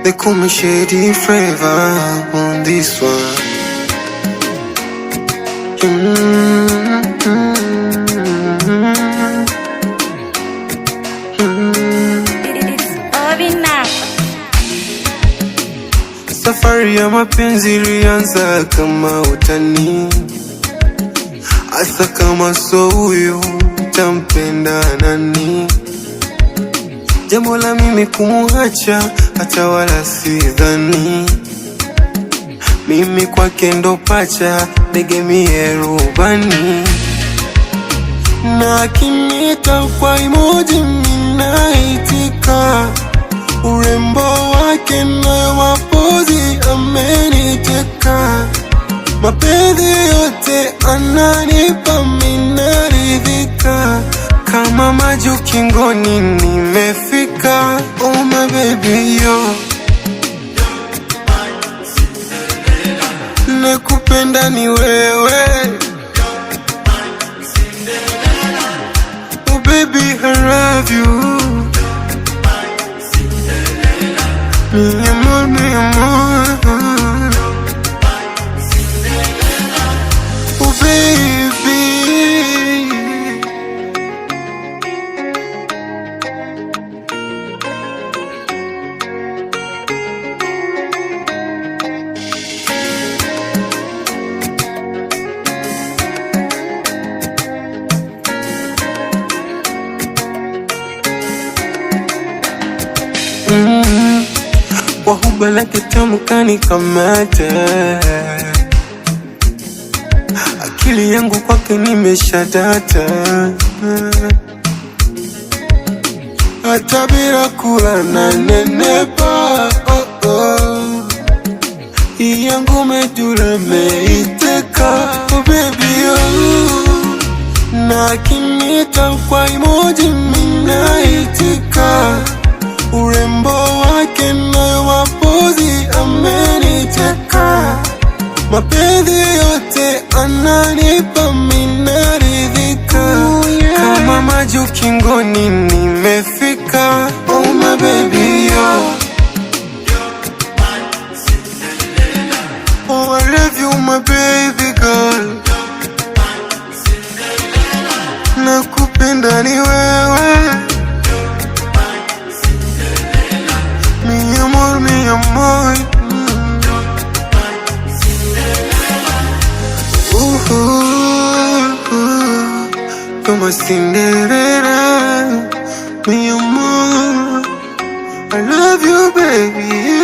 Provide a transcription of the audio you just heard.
They call me Shady Flavor on this one. Safari ya mapenzi ilianza kama utani, asa kama so huyo tampenda nani? Jambo la mimi kumuacha hata wala sidhani, mimi kwake ndo pacha, tegemee rubani. Na akiniita kwa emoji minaitika, urembo wake na mapozi ameniteka, mapenzi yote ananipa minaridhika, kama maji ukingoni nimefika. Oh my baby yo, nakupenda ni wewe. Oh baby I love you. Mi amor, mi amor. Oh baby. Kwa huba lake tamu kanikamata, akili yangu kwake nimeshadata, hata bila kula na nenepa. Oh oh, hii yangu medula meiteka. Oh baby oh, na akiniita kwa emoji minaitika, urembo wake na mapozi ameniteka, mapenzi yote ananipa minaridhika, kama maji ukingoni nimefika. Oh my baby yo, oh I love you my baby girl, nakupenda ni wewe. Mi amor, mi amor. You're my Cinderella. Mi amor, I love you baby.